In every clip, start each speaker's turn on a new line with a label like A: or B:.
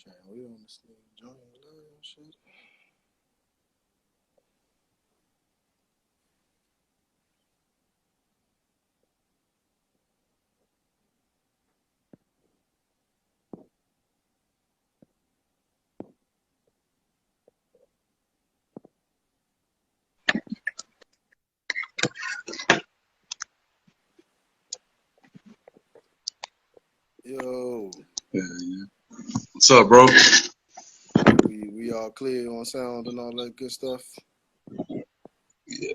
A: Okay, we on this thing. Join live shit. Yo,
B: Yeah, yeah. What's up, bro?
A: we all clear on sound and all that good stuff.
B: Yeah.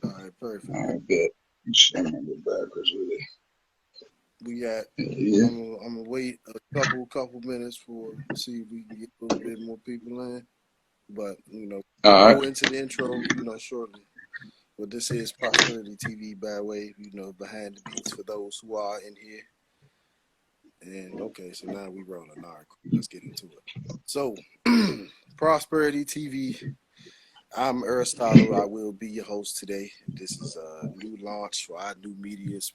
A: All right, perfect.
B: All right, bet. I'm gonna go backwards with it.
A: We got.
B: Yeah.
A: I'm gonna wait a couple minutes for see if we can get a little bit more people in. But
B: All
A: we'll go
B: right.
A: into the intro, shortly. But this is Prosperity TV by way, behind the beats for those who are in here. And okay, so now we rolling. All right, cool. Let's get into it. So, Prosperity TV. I'm Aristotle. I will be your host today. This is a new launch for our new media's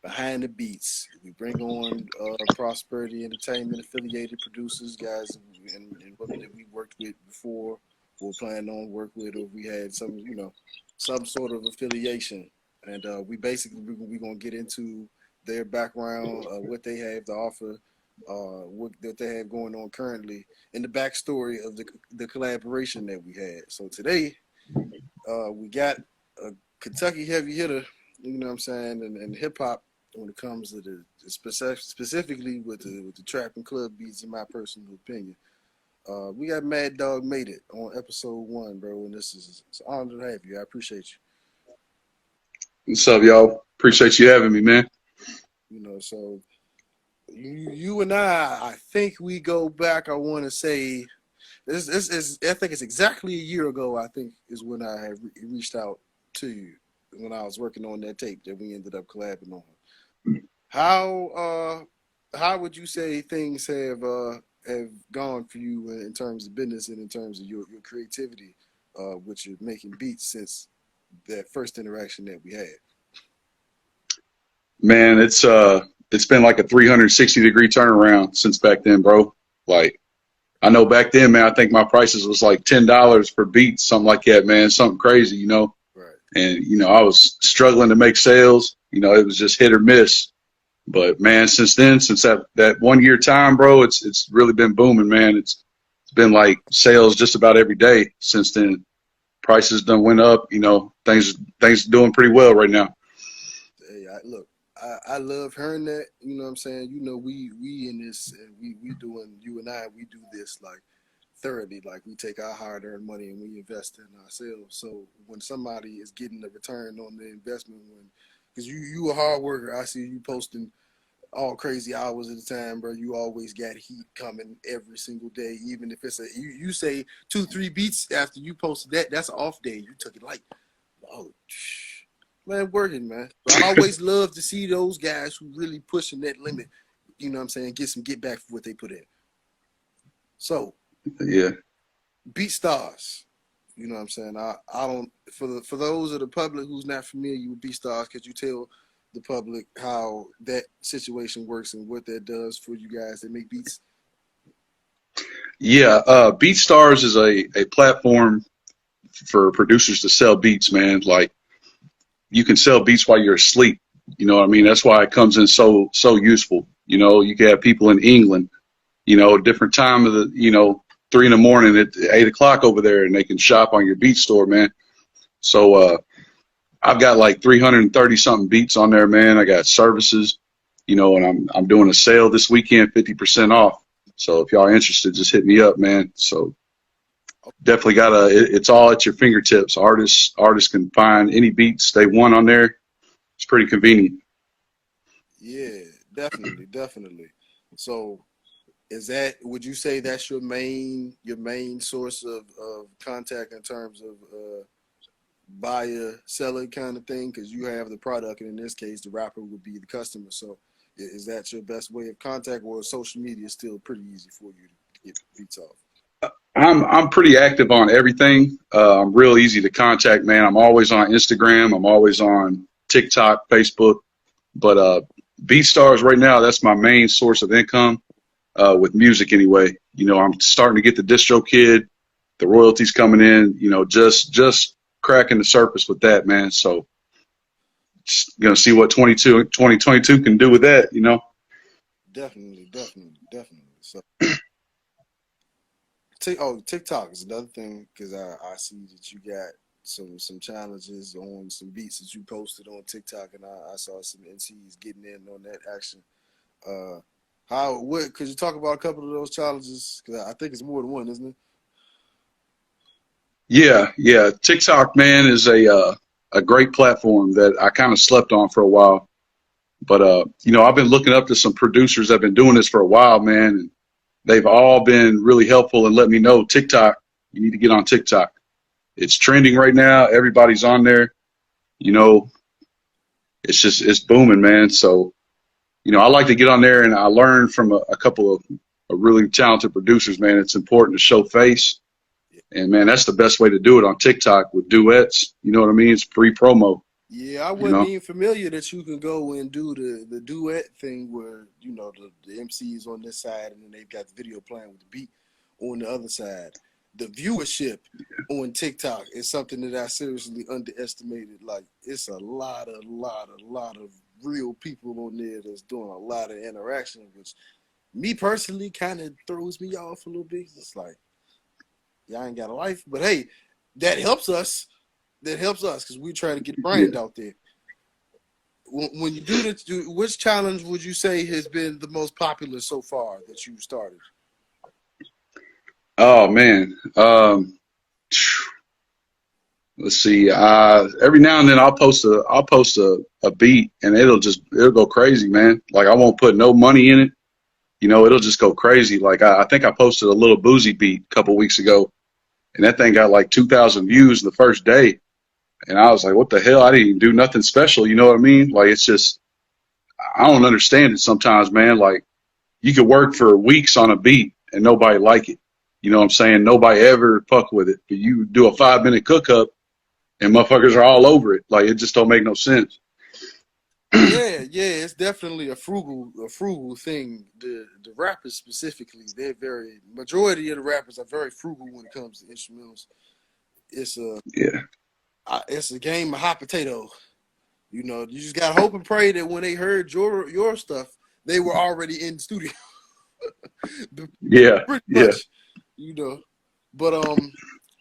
A: behind the beats. We bring on Prosperity Entertainment affiliated producers, guys, and women that we worked with before, or plan on work with, or we had some sort of affiliation. And we're gonna get into their background, what they have to offer, what that they have going on currently, and the backstory of the collaboration that we had. So today, we got a Kentucky heavy hitter, you know what I'm saying, and hip hop when it comes to the specifically with the trap and club beats, in my personal opinion. We got MaddogMadeIt on episode 1, bro, and it's an honor to have you. I appreciate you.
B: What's up, y'all? Appreciate you having me, man.
A: So you and I think we go back. I want to say this is. I think it's exactly a year ago. I think is when I have reached out to you when I was working on that tape that we ended up collabing on. How would you say things have gone for you in terms of business and in terms of your creativity with your making beats since that first interaction that we had?
B: Man, it's been like a 360-degree turnaround since back then, bro. Like, I know back then, man, I think my prices was like $10 per beat, something like that, man, something crazy, you know.
A: Right.
B: And I was struggling to make sales. It was just hit or miss. But man, since then, since that 1 year time, bro, it's really been booming, man. It's been like sales just about every day since then. Prices done went up, things doing pretty well right now.
A: Hey, I love hearing that. You know what I'm saying? We in this, and we doing, you and I, we do this like thoroughly. Like, we take our hard-earned money and we invest in ourselves. So when somebody is getting a return on the investment, because you a hard worker, I see you posting all crazy hours at a time, bro. You always got heat coming every single day, even if it's you say 2-3 beats after you posted that's an off day. You took it light. Oh, man, working, man. But I always love to see those guys who really pushing that limit. You know what I'm saying? Get back for what they put in. So,
B: Yeah.
A: BeatStars. You know what I'm saying? I don't, for those of the public who's not familiar with BeatStars, could you tell the public how that situation works and what that does for you guys that make beats?
B: Yeah. BeatStars is a platform for producers to sell beats, man. Like, you can sell beats while you're asleep. You know what I mean? That's why it comes in so useful. You can have people in England, different time of the, 3 in the morning at 8 o'clock over there, and they can shop on your beat store, man. So I've got like 330 something beats on there, man. I got services, and I'm doing a sale this weekend, 50% off. So if y'all are interested, just hit me up, man. So definitely it's all at your fingertips. Artists can find any beats they want on there. It's pretty convenient.
A: Yeah, definitely. So would you say that's your main source of contact in terms of buyer seller kind of thing? Because you have the product, and in this case the rapper would be the customer. So is that your best way of contact, or social media is still pretty easy for you to get beats off?
B: I'm pretty active on everything. I'm real easy to contact, man. I'm always on Instagram. I'm always on TikTok, Facebook. But BeatStars right now, that's my main source of income. with music anyway. You know, I'm starting to get the DistroKid, the royalties coming in, you know, just cracking the surface with that, man. So just gonna see what 2022 can do with that, you know.
A: Definitely. So, TikTok is another thing because I see that you got some challenges on some beats that you posted on TikTok, and I saw some NCs getting in on that action. Could you talk about a couple of those challenges? Because I think it's more than one, isn't it?
B: Yeah. TikTok, man, is a great platform that I kind of slept on for a while. But you know, I've been looking up to some producers that have been doing this for a while, man, and they've all been really helpful and let me know TikTok, you need to get on TikTok. It's trending right now. Everybody's on there. You know, it's booming, man. So, you know, I like to get on there and I learn from a couple of really talented producers, man. It's important to show face. And man, that's the best way to do it on TikTok with duets. You know what I mean? It's free promo.
A: Yeah, I
B: You
A: wasn't
B: know?
A: even familiar that you can go and do the duet thing where, you know, the MC is on this side and then they've got the video playing with the beat on the other side. The viewership on TikTok is something that I seriously underestimated. Like, it's a lot of real people on there that's doing a lot of interaction, which me personally kind of throws me off a little bit. It's like, y'all ain't got a life, but hey, that helps us. That helps us because we're trying to get brand out there. When you do this, which challenge would you say has been the most popular so far that you started?
B: Oh man. Let's see. Every now and then I'll post a beat and it'll go crazy, man. Like I won't put no money in it. You know, it'll just go crazy. Like I think I posted a little boozy beat a couple weeks ago, and that thing got like 2,000 views the first day. And I was like, what the hell? I didn't even do nothing special. You know what I mean? Like, it's just, I don't understand it sometimes, man. Like, you could work for weeks on a beat and nobody like it. You know what I'm saying? Nobody ever fuck with it. But you do a 5-minute cook up and motherfuckers are all over it. Like, it just don't make no sense.
A: Yeah, it's definitely a frugal thing. The rappers specifically, majority of the rappers are very frugal when it comes to instrumentals. It's a game of hot potato. You know, you just gotta hope and pray that when they heard your stuff, they were already in the studio. Pretty much, you know. But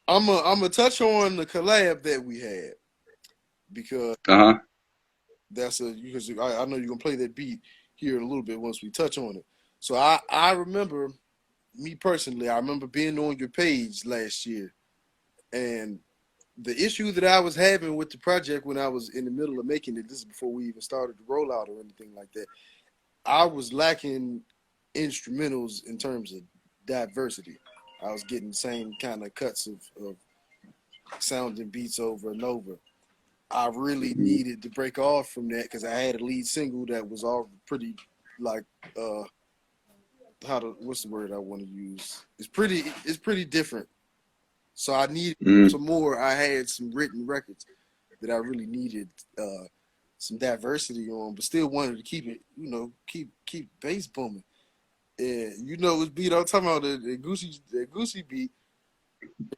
A: I'm gonna touch on the collab that we had because because I know you're gonna play that beat here in a little bit once we touch on it. So I remember, me personally, I remember being on your page last year, and the issue that I was having with the project when I was in the middle of making it, this is before we even started the rollout or anything like that, I was lacking instrumentals in terms of diversity. I was getting the same kind of cuts of sounding beats over and over. I really needed to break off from that because I had a lead single that was all pretty like what's the word I want to use? It's pretty different. So I needed some more. I had some written records that I really needed some diversity on, but still wanted to keep it, you know, keep bass booming. And you know, this beat I'm talking about, the Goosey beat.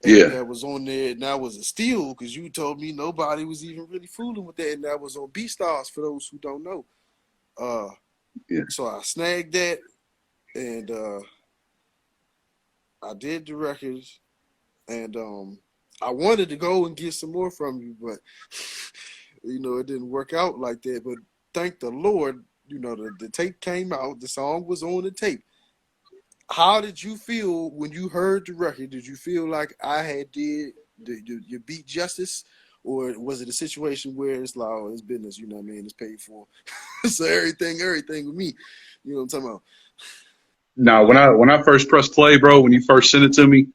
A: That was on there, and that was a steal because you told me nobody was even really fooling with that, and that was on BeatStars for those who don't know. So I snagged that, and I did the records. And I wanted to go and get some more from you, but you know, it didn't work out like that. But thank the Lord, you know, the tape came out, the song was on the tape. How did you feel when you heard the record? Did you feel like I had did your beat justice, or was it a situation where it's like, oh, it's business, you know what I mean? It's paid for, so everything with me, you know what I'm talking about?
B: Now, when I first pressed play, bro, when you first sent it to me,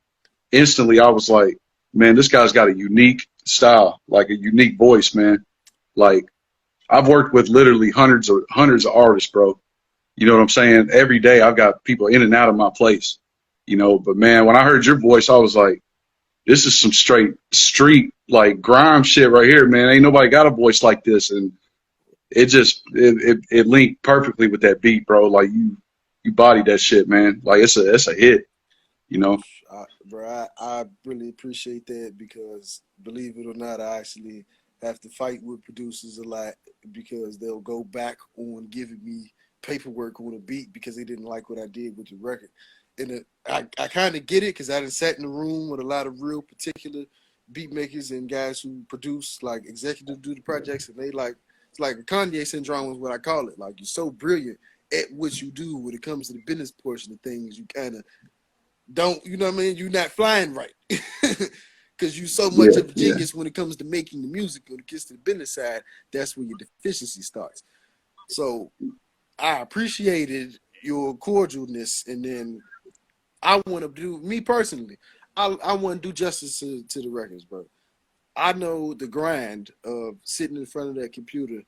B: instantly I was like, man, this guy's got a unique style, like a unique voice, man. Like, I've worked with literally hundreds of artists, bro. You know what I'm saying? Every day I've got people in and out of my place, you know, but man, when I heard your voice, I was like, this is some straight street, like grime shit right here, man. Ain't nobody got a voice like this. And it linked perfectly with that beat, bro. Like you bodied that shit, man. Like it's a hit, you know.
A: Bro, I really appreciate that because believe it or not, I actually have to fight with producers a lot because they'll go back on giving me paperwork on a beat because they didn't like what I did with the record. And I kind of get it because I done sat in the room with a lot of real particular beat makers and guys who produce, like executive do the projects, and they like, it's like a Kanye syndrome is what I call it. Like, you're so brilliant at what you do when it comes to the business portion of things, you kind of don't, you know what I mean? You're not flying right because you're so much
B: Yeah,
A: of a
B: yeah,
A: genius when it comes to making the music. When it gets to the business side, that's where your deficiency starts. So I appreciated your cordialness, and then I want to do, me personally, I want to do justice to the records, bro. I know the grind of sitting in front of that computer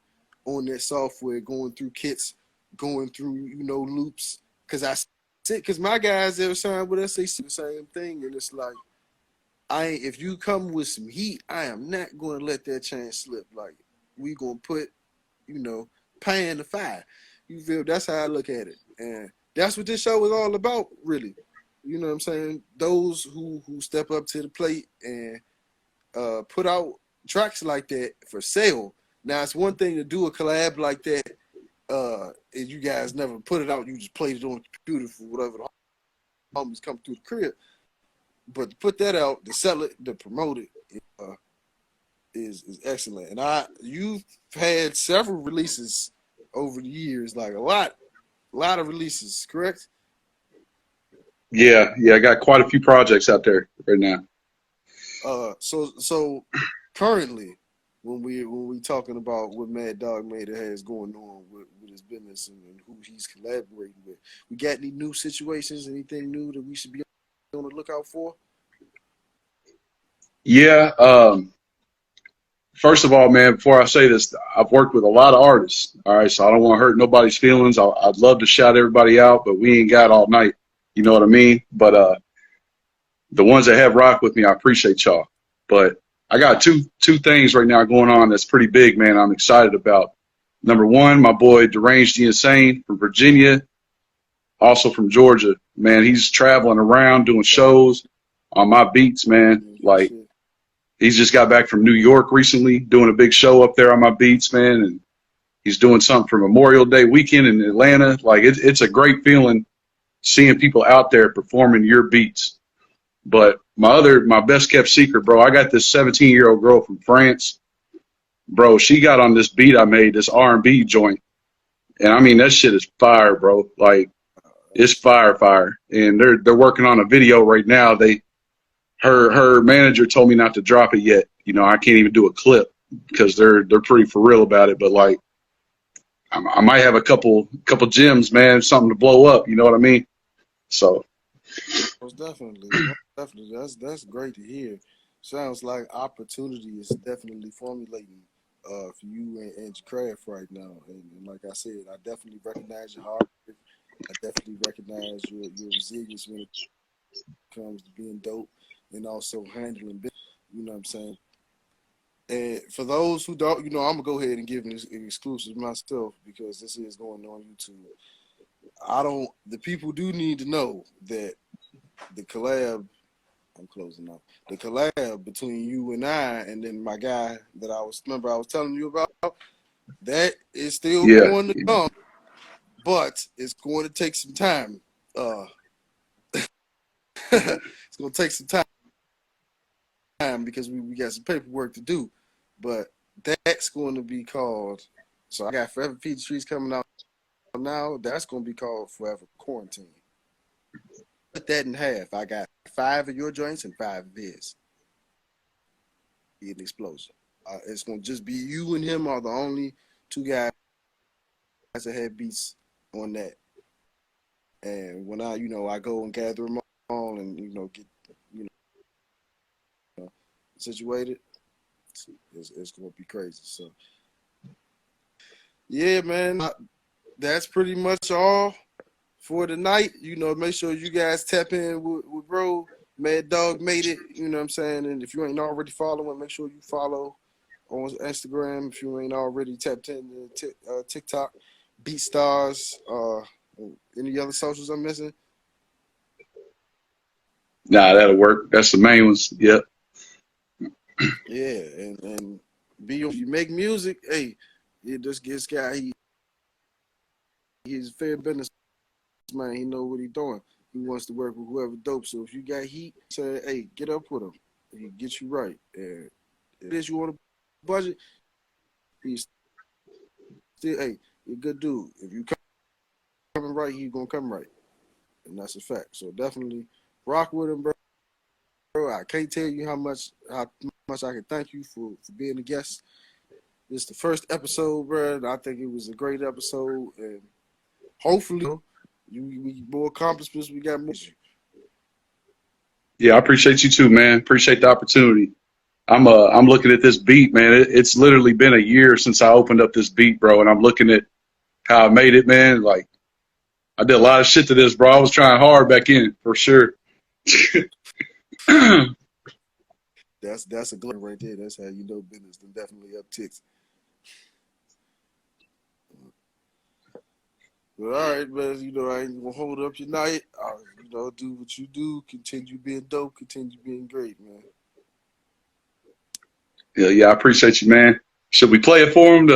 A: on that software, going through kits, going through, loops. Because my guys that were signed with us, they see the same thing, and it's like, if you come with some heat, I am not going to let that chance slip. Like, we gonna put, you know, pan in the fire. You feel? That's how I look at it, and that's what this show is all about, really. You know what I'm saying? Those who step up to the plate and put out tracks like that for sale. Now, it's one thing to do a collab like that, and you guys never put it out. You just played it on the computer for whatever the homies come through the crib. But to put that out, to sell it, to promote it, is excellent. And you've had several releases over the years, like a lot of releases, correct?
B: yeah, yeah. I got quite a few projects out there right now.
A: So currently, when we talking about what Mad Dog Mader has going on with his business and who he's collaborating with, we got any new situations, anything new that we should be on the lookout for?
B: Yeah. First of all, man, before I say this, I've worked with a lot of artists. All right, so I don't want to hurt nobody's feelings. I'd love to shout everybody out, but we ain't got all night. You know what I mean? But the ones that have rocked with me, I appreciate y'all. But I got two things right now going on that's pretty big, man. I'm excited about. Number one, my boy Deranged the Insane from Virginia, also from Georgia. Man, he's traveling around doing shows on my beats, man. Like,
A: Shit.
B: he's just got back from New York recently, doing a big show up there on my beats, man. And he's doing something for Memorial Day weekend in Atlanta. Like, it's a great feeling seeing people out there performing your beats. But my best kept secret, bro, I got this 17-year-old girl from France. Bro, she got on this beat I made, this R&B joint. And I mean, that shit is fire, bro. Like, it's fire. And they're working on a video right now. Her manager told me not to drop it yet. You know, I can't even do a clip because they're pretty for real about it. But like, I might have a couple gems, man, something to blow up. You know what I mean? So
A: Most definitely, most definitely. That's great to hear. Sounds like opportunity is definitely formulating for you and your craft right now. And like I said, I definitely recognize your hard work. I definitely recognize your resilience when it comes to being dope and also handling business. You know what I'm saying? And for those who don't, I'm gonna go ahead and give an exclusive myself because this is going on YouTube. I don't. The people do need to know that the collab. I'm closing up. The collab between you and I, and then my guy that I was telling you about, that is still
B: yeah,
A: going to come, but it's going to take some time. Uh, it's going to take some time because we got some paperwork to do, but that's going to be called. So I got Forever Peaches coming out now. That's going to be called Forever Quarantine. Put that in half. I got 5 of your joints and 5 of his. Be an explosion. It's gonna just be you and him are the only 2 guys that have beats on that. And when I go and gather them all and get you know situated, it's gonna be crazy. So yeah, man, that's pretty much all for tonight. Make sure you guys tap in with bro. Mad Dog made it. You know what I'm saying? And if you ain't already following, make sure you follow on Instagram. If you ain't already tapped into TikTok, BeatStars. Any other socials I'm missing?
B: Nah, that'll work. That's the main ones. Yep.
A: Yeah, and you make music, hey, this guy, he's a fair business man. He know what he's doing. He wants to work with whoever dope. So if you got heat, say, hey, get up with him. He get you right. And if it is you on a budget, he's still, hey, you're a good dude. If you coming right, he's gonna come right, and that's a fact. So definitely rock with him, bro. I can't tell you how much I can thank you for being a guest. This is the first episode, bro. And I think it was a great episode, and hopefully, we more accomplishments. We got more.
B: Yeah, I appreciate you too, man. Appreciate the opportunity. I'm looking at this beat, man. It's literally been a year since I opened up this beat, bro, and I'm looking at how I made it, man. Like, I did a lot of shit to this, bro. I was trying hard back in, for sure.
A: That's a glare right there. That's how you know business then definitely upticks. But all right, man. You know I ain't gonna hold up your night. Do what you do. Continue being dope. Continue being great, man.
B: Yeah, I appreciate you, man. Should we play it for him?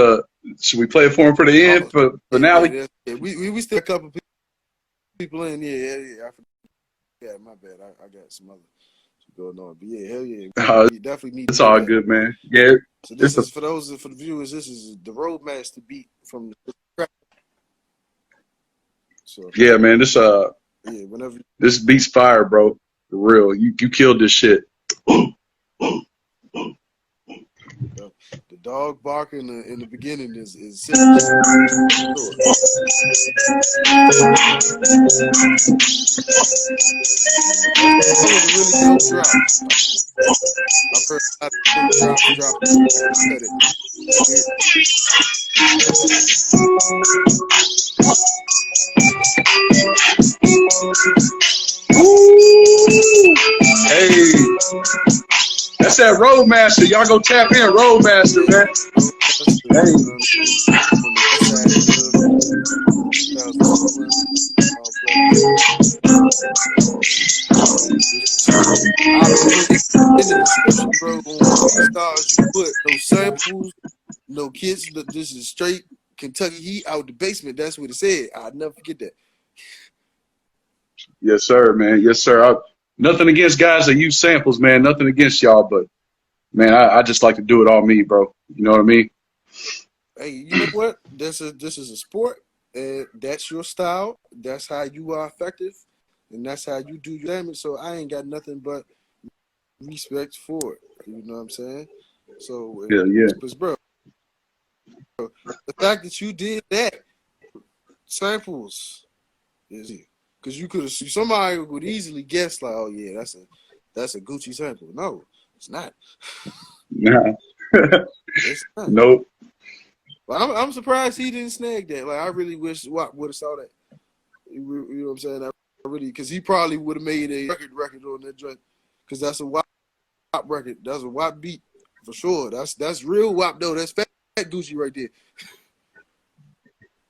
B: Should we play it for him for the end, for finale?
A: Yeah, we still a couple people in. Yeah. I forgot. Yeah, my bad. I got some other going on. But yeah, hell yeah. We definitely need
B: it's all good, man. Yeah.
A: So this is for the viewers, this is the Roadmaster beat from the So
B: yeah, man, this beat's fire, bro. For real. You killed this shit.
A: The dog barking in the beginning is I've heard a lot of drop cut it.
B: Hey, that's that Roadmaster. Y'all go tap in, Roadmaster, man.
A: In the description, bro, on stars you put no samples, no kids. This is straight Kentucky heat out the basement. That's what it said. I'll never forget that.
B: Yes, sir, man. Yes, sir. Nothing against guys that use samples, man. Nothing against y'all, but man, I just like to do it all me, bro. You know what I mean?
A: Hey, you know what? This is a sport, and that's your style. That's how you are effective, and that's how you do your damage. So I ain't got nothing but respect for it. You know what I'm saying? So
B: yeah.
A: Bro, the fact that you did that samples is it. Because you could have somebody would easily guess like, oh yeah, that's a Gucci sample. No, it's not.
B: Nah.
A: It's not.
B: Nope.
A: But I'm surprised he didn't snag that. Like I really wish WAP would have saw that. You know what I'm saying? Because he probably would have made a record on that joint. Because that's a WAP record. That's a WAP beat for sure. That's real WAP though. That's fat Gucci right there.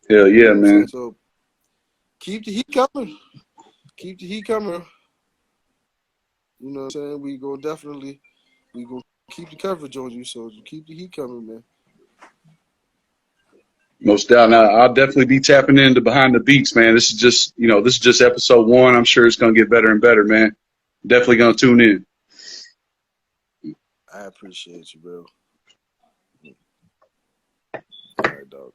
B: Hell yeah, man.
A: So keep the heat coming. Keep the heat coming. You know what I'm saying? We gonna keep the coverage on you. So keep the heat coming, man.
B: Most doubt. Now, I'll definitely be tapping into behind the beats, man. This is just episode 1. I'm sure it's gonna get better and better, man. Definitely gonna tune in.
A: I appreciate you, bro. All right, dog.